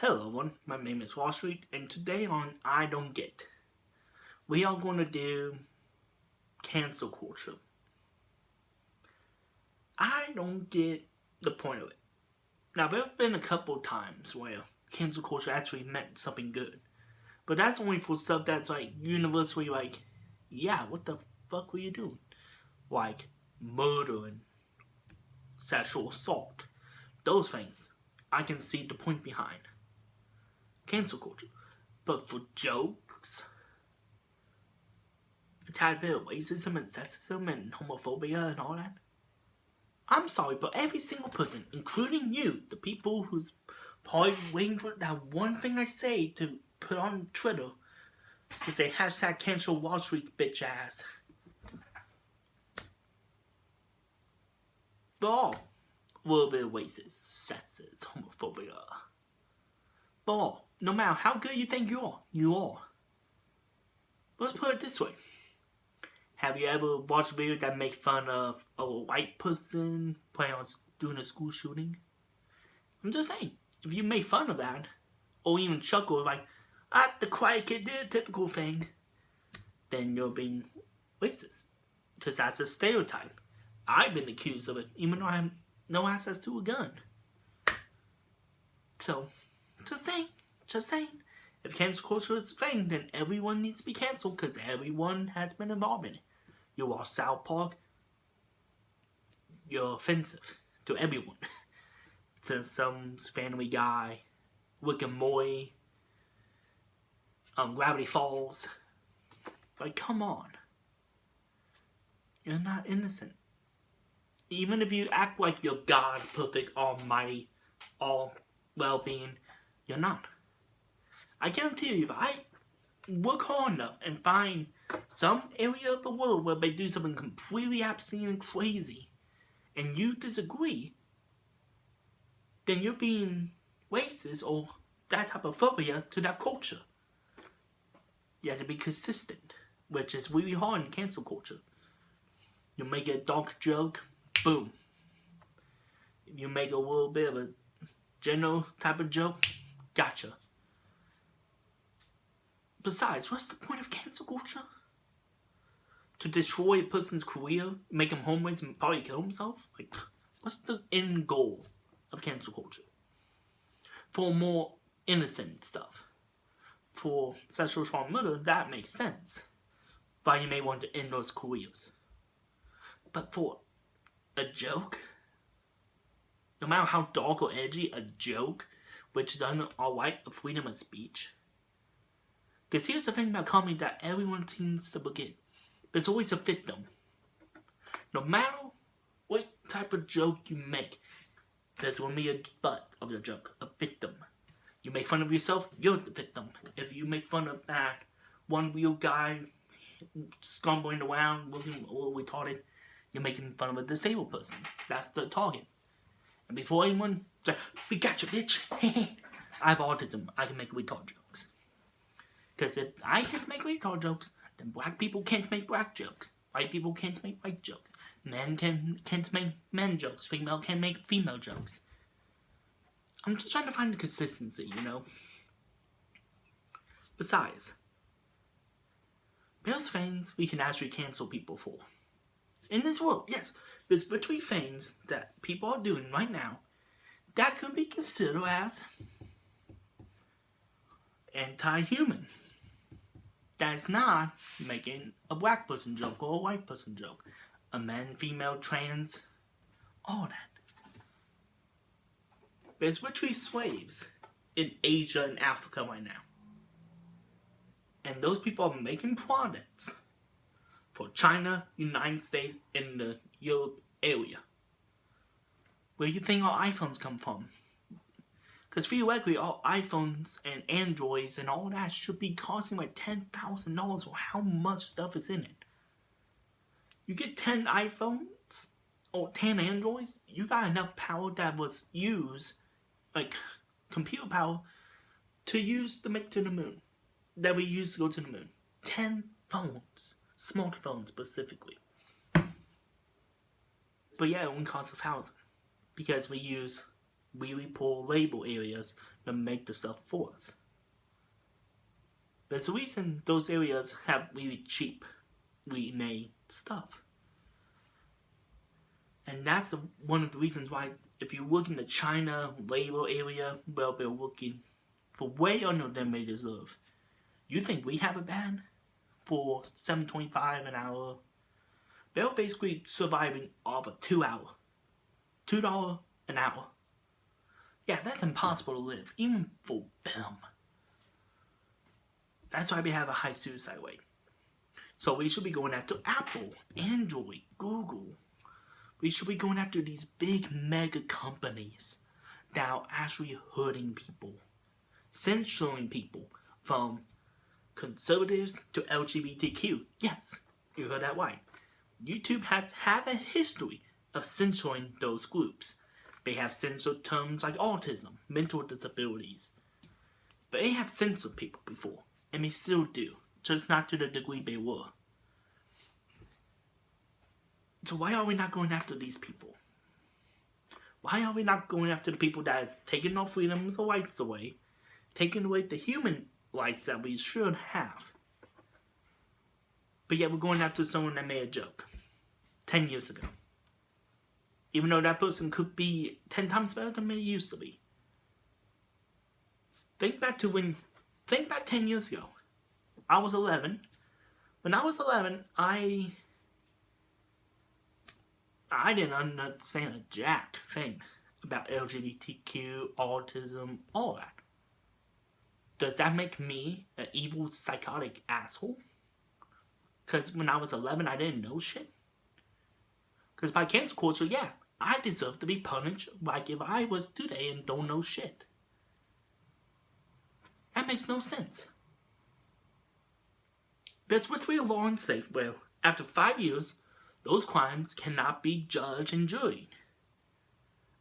Hello everyone, my name is WalStreet, and today on I Don't Get, we are going to do cancel culture. I don't get the point of it. Now there have been a couple of times where cancel culture actually meant something good, but that's only for stuff that's like universally like, yeah, what the fuck were you doing? Like murder and sexual assault. Those things, I can see the point behind cancel culture. But for jokes, a tad bit of racism and sexism and homophobia and all that, I'm sorry, but every single person, including you, the people who's probably waiting for that one thing I say to put on Twitter, to say hashtag cancel Wall Street bitch ass. They're all a little bit racist, sexist, homophobia. They're all, no matter how good you think you are. Let's put it this way. Have you ever watched videos that make fun of a white person planning on doing a school shooting? I'm just saying, if you make fun of that, or even chuckle like, the quiet kid did a typical thing, then you're being racist. Because that's a stereotype. I've been accused of it, even though I have no access to a gun. So, just saying. If cancel culture is a thing, then everyone needs to be canceled because everyone has been involved in it. You watch South Park, you're offensive to everyone. Simpsons, Family Guy, Rick and Morty, Gravity Falls. Like, come on. You're not innocent. Even if you act like you're God, perfect, almighty, all well-being, you're not. I guarantee you, if I work hard enough and find some area of the world where they do something completely obscene and crazy, and you disagree, then you're being racist or that type of phobia to that culture. You have to be consistent, which is really hard in cancel culture. You make a dark joke, boom. If you make a little bit of a general type of joke, gotcha. Besides, what's the point of cancel culture? To destroy a person's career, make him homeless, and probably kill himself? Like, what's the end goal of cancel culture? For more innocent stuff. For sexual assault murder, that makes sense. Why you may want to end those careers. But for a joke, no matter how dark or edgy, a joke, which is alright, a freedom of speech. Because here's the thing about comedy that everyone seems to forget. There's always a victim. No matter what type of joke you make, there's going to be a butt of the joke, a victim. You make fun of yourself, you're the victim. If you make fun of that one real guy scumbling around, looking a little retarded, you're making fun of a disabled person. That's the target. And before anyone says, we got you, bitch. I have autism. I can make retard jokes. Because if I can't make retard jokes, then black people can't make black jokes. White people can't make white jokes. Men can't make men jokes. Female can't make female jokes. I'm just trying to find the consistency, you know? Besides, there's things we can actually cancel people for. In this world, yes, there's between things that people are doing right now that could be considered as anti-human. That's not making a black person joke or a white person joke. A man, female, trans, all that. There's literally slaves in Asia and Africa right now. And those people are making products for China, United States, and the Europe area. Where do you think our iPhones come from? Because theoretically, all iPhones and Androids and all that should be costing like $10,000 for how much stuff is in it. You get 10 iPhones or 10 Androids, you got enough power that was used, like computer power, to use to make to the moon. That we used to go to the moon. 10 phones. Smartphones specifically. But yeah, it only costs $1,000. Because we use really poor label areas to make the stuff for us. There's a reason those areas have really cheap remade stuff. And that's one of the reasons why, if you look in the China label area, well, they're looking for way under than they deserve. You think we have a ban for $7.25 an hour? They're basically surviving off a 2 hour. $2 an hour. Yeah, that's impossible to live, even for them. That's why we have a high suicide rate. So we should be going after Apple, Android, Google. We should be going after these big mega companies that are actually hurting people, censoring people, from conservatives to LGBTQ. Yes, you heard that right. YouTube has had a history of censoring those groups. They have censored terms like autism, mental disabilities. But they have censored people before, and they still do, just not to the degree they were. So why are we not going after these people? Why are we not going after the people that has taken our freedoms or rights away, taken away the human rights that we should have? But yet we're going after someone that made a joke 10 years ago. Even though that person could be 10 times better than they used to be. Think back 10 years ago. I was 11. When I was 11, I didn't understand a jack thing about LGBTQ, autism, all that. Does that make me an evil, psychotic asshole? Because when I was 11, I didn't know shit? Because by cancel culture, yeah, I deserve to be punished like if I was today and don't know shit. That makes no sense. That's what's real law and state where, after 5 years, those crimes cannot be judged and juried.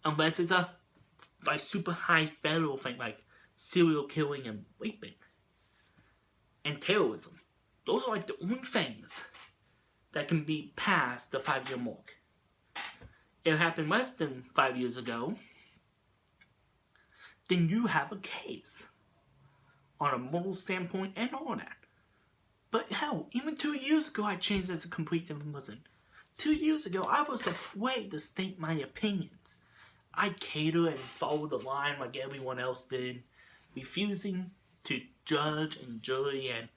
Unless it's a super high federal thing like serial killing and raping. And terrorism. Those are like the only things that can be past the 5-year mark. If it happened less than 5 years ago, then you have a case. On a moral standpoint and all that. But hell, even 2 years ago I changed as a complete different person. 2 years ago I was afraid to state my opinions. I cater and follow the line like everyone else did, refusing to judge and jury and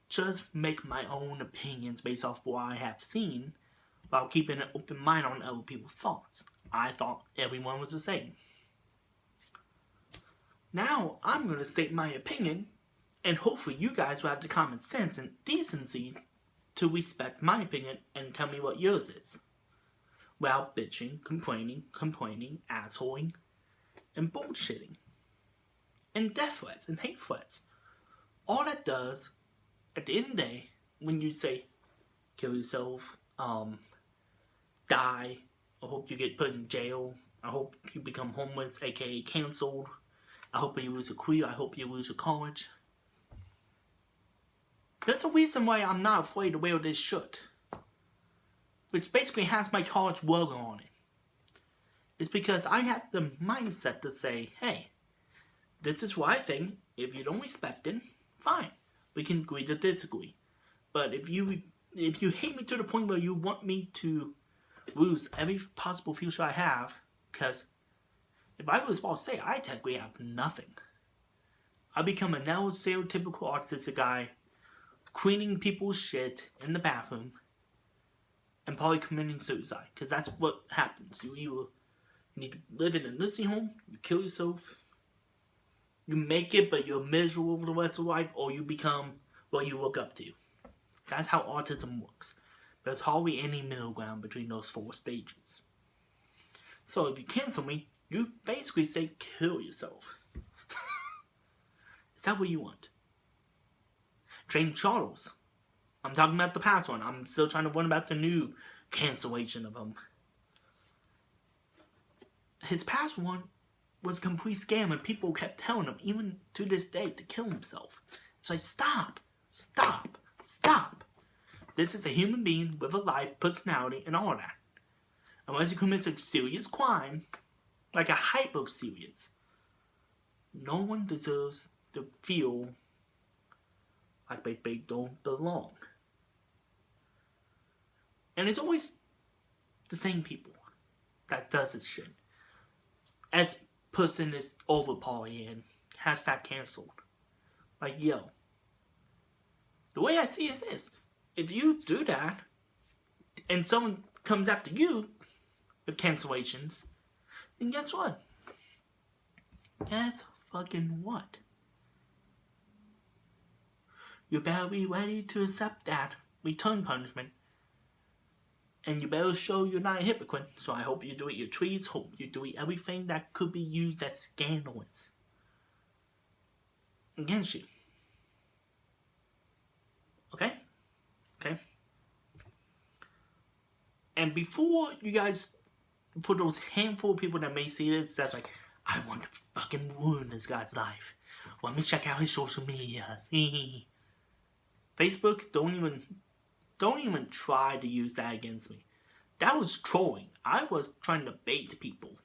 just make my own opinions based off what I have seen, while keeping an open mind on other people's thoughts. I thought everyone was the same. Now I'm going to state my opinion, and hopefully you guys will have the common sense and decency to respect my opinion and tell me what yours is. Without bitching, complaining, assholing, and bullshitting. And death threats and hate threats. All that does, at the end of the day, when you say, kill yourself, die, I hope you get put in jail, I hope you become homeless, aka cancelled, I hope you lose your career, I hope you lose your college. There's a reason why I'm not afraid to wear this shirt, which basically has my college logo on it. It's because I have the mindset to say, hey, this is what I think. If you don't respect it, fine. We can agree to disagree. But if you hate me to the point where you want me to lose every possible future I have, because if I lose WalStreet, I technically have nothing. I become a now stereotypical autistic guy, cleaning people's shit in the bathroom, and probably committing suicide. Because that's what happens. You either need to live in a nursing home, you kill yourself, you make it but you're miserable for the rest of life, or you become what you look up to. That's how autism works. There's hardly any middle ground between those 4 stages. So if you cancel me, you basically say kill yourself. Is that what you want? James Charles. I'm talking about the past one. I'm still trying to learn about the new cancellation of him. His past one was a complete scam, and people kept telling him, even to this day, to kill himself. It's like, stop. This is a human being with a life, personality, and all that. Unless he commits a serious crime, like a hyper serious. No one deserves to feel like they don't belong. And it's always the same people that does this shit. As person is over partying, hashtag cancelled. Like, yo, the way I see it is this. If you do that, and someone comes after you with cancellations, then guess what? Guess fucking what? You better be ready to accept that return punishment. And you better show you're not a hypocrite. So I hope you delete your tweets. Hope you delete everything that could be used as scandalous against you. Okay? Okay? And before you guys, for those handful of people that may see this, that's like, I want to fucking ruin this guy's life. Let me check out his social media. Facebook, don't even try to use that against me. That was trolling. I was trying to bait people.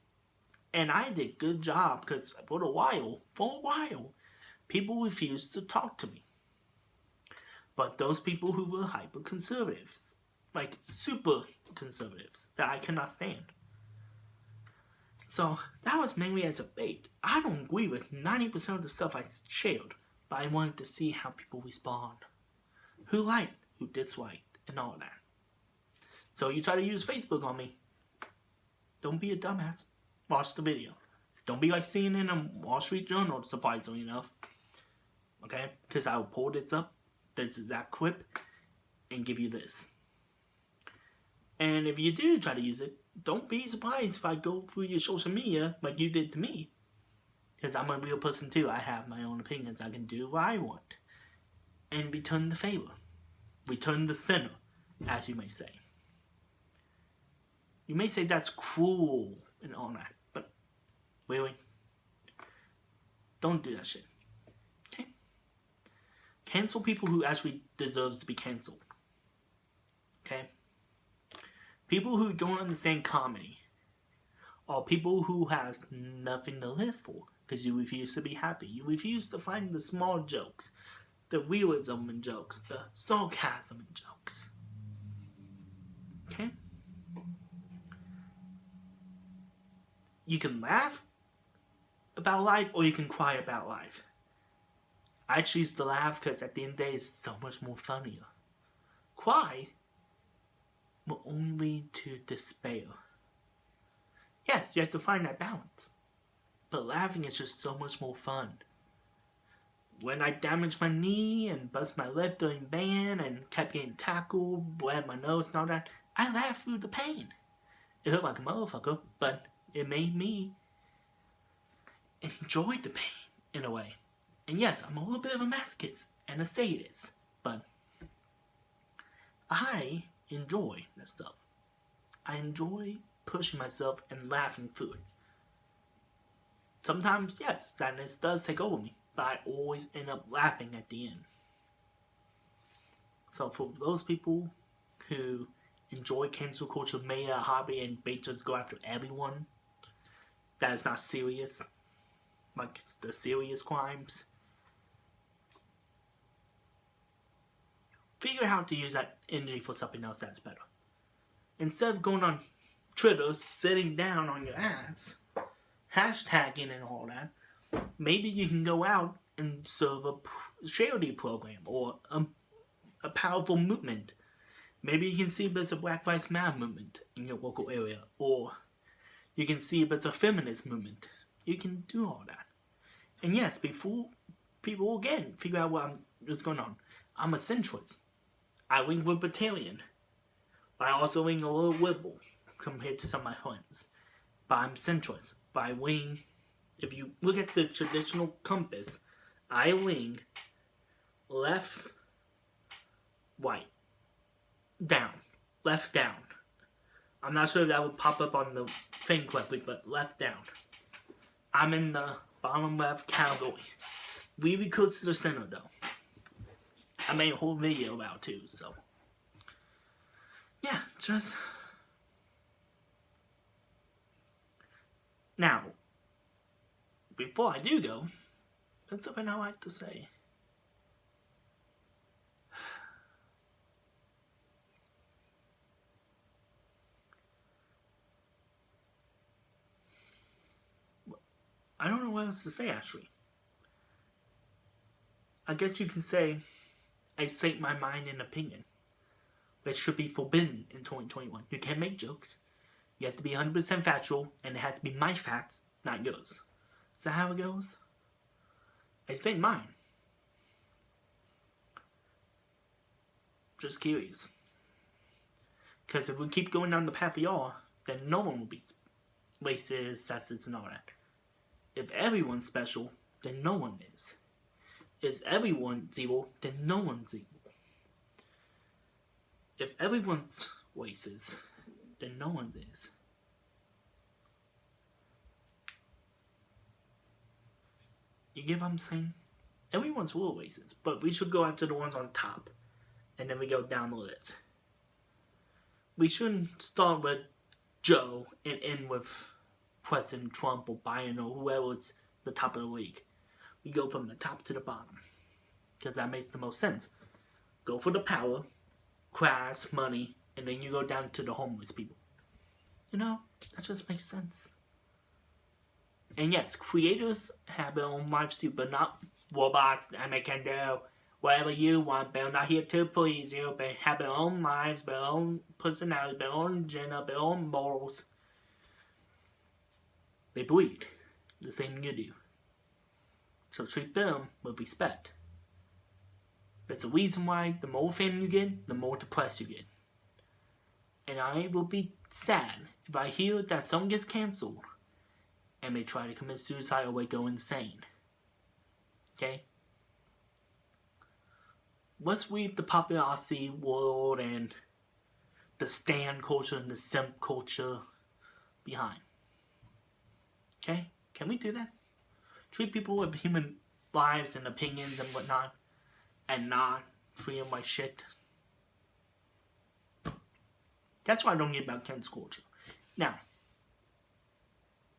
And I did a good job because for a while, people refused to talk to me. But those people who were hyper conservatives, like super conservatives, that I cannot stand. So that was mainly as a bait. I don't agree with 90% of the stuff I shared, but I wanted to see how people respond. Who liked, who disliked, and all that. So you try to use Facebook on me, don't be a dumbass. Watch the video. Don't be like CNN and WalStreet Journal, surprisingly enough. Okay? Because I will pull this up, this exact clip, and give you this. And if you do try to use it, don't be surprised if I go through your social media like you did to me. Because I'm a real person too. I have my own opinions. I can do what I want. And return the favor. Return the sinner, as you may say. You may say that's cruel and all that, but really, don't do that shit. Okay? Cancel people who actually deserves to be canceled. Okay? People who don't understand comedy, or people who has nothing to live for, because you refuse to be happy. You refuse to find the small jokes, the realism in jokes, the sarcasm in jokes. Okay? You can laugh about life or you can cry about life. I choose to laugh because at the end of the day it's so much more funnier. Cry will only lead to despair. Yes, you have to find that balance. But laughing is just so much more fun. When I damaged my knee and bust my lip during band and kept getting tackled, bled my nose and all that, I laughed through the pain. It hurt like a motherfucker, but it made me enjoy the pain in a way. And yes, I'm a little bit of a masochist and a sadist, but I enjoy that stuff. I enjoy pushing myself and laughing through it. Sometimes, yes, sadness does take over me, but I always end up laughing at the end. So for those people who enjoy cancel culture, made a hobby, and they just go after everyone that is not serious, like it's the serious crimes, figure out how to use that energy for something else that's better. Instead of going on Twitter, sitting down on your ass, hashtagging and all that, maybe you can go out and serve a charity program or a powerful movement. Maybe you can see if there's a Black Lives Matter movement in your local area, or you can see if it's a feminist movement. You can do all that. And yes, before people again figure out what's going on, I'm a centrist. I lean libertarian. But I also lean a little liberal compared to some of my friends. But I'm centrist. But I lean, if you look at the traditional compass, I lean left, right, down, left, down. I'm not sure if that would pop up on the thing correctly, but left, down. I'm in the bottom left category. Really close to the center though. I made a whole video about it too, so. Yeah, just Now, before I do go, that's something I like to say. I don't know what else to say, actually. I guess you can say I state my mind and opinion, which should be forbidden in 2021. You can't make jokes. You have to be 100% factual, and it has to be my facts, not yours. Is that how it goes? I state mine. Just curious. Because if we keep going down the path of y'all, then no one will be racist, sexist, and all that. If everyone's special, then no one is. If everyone's evil, then no one's evil. If everyone's racist, then no one is. You get what I'm saying? Everyone's real racist, but we should go after the ones on top, and then we go down the list. We shouldn't start with Joe and end with President Trump or Biden or whoever's the top of the league. We go from the top to the bottom, because that makes the most sense. Go for the power, class, money, and then you go down to the homeless people. You know, that just makes sense. And yes, creators have their own lives too, but not robots that make can do whatever you want. They're not here to please you. They have their own lives, their own personality, their own agenda, their own morals. They bleed the same you do. So treat them with respect. That's the reason why the more fame you get, the more depressed you get. And I will be sad if I hear that someone gets cancelled and they try to commit suicide or they go insane. Okay? Let's leave the popularity world and the stan culture and the simp culture behind. Okay? Can we do that? Treat people with human lives and opinions and whatnot, and not treat them like shit. That's what I don't get about cancel culture. Now,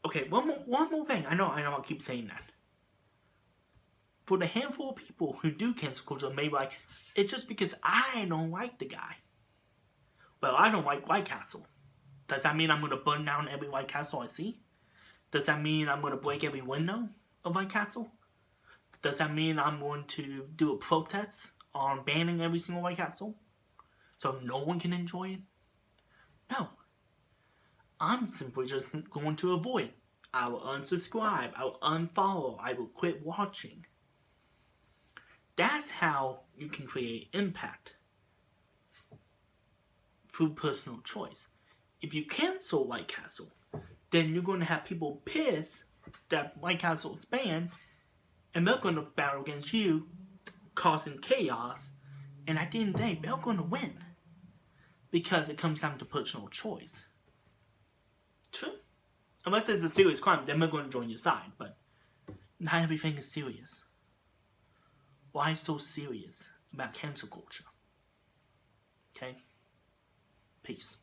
okay, one more thing. I know I keep saying that. For the handful of people who do cancel culture, maybe like, it's just because I don't like the guy. Well, I don't like White Castle. Does that mean I'm going to burn down every White Castle I see? Does that mean I'm going to break every window of White Castle? Does that mean I'm going to do a protest on banning every single White Castle so no one can enjoy it? No. I'm simply just going to avoid. I will unsubscribe. I will unfollow. I will quit watching. That's how you can create impact through personal choice. If you cancel White Castle, then you're going to have people pissed that White Castle is banned, and they're going to battle against you, causing chaos, and at the end of the day, they're going to win. Because it comes down to personal choice. True. Unless it's a serious crime, then they're going to join your side, but not everything is serious. Why so serious about cancel culture? Okay? Peace.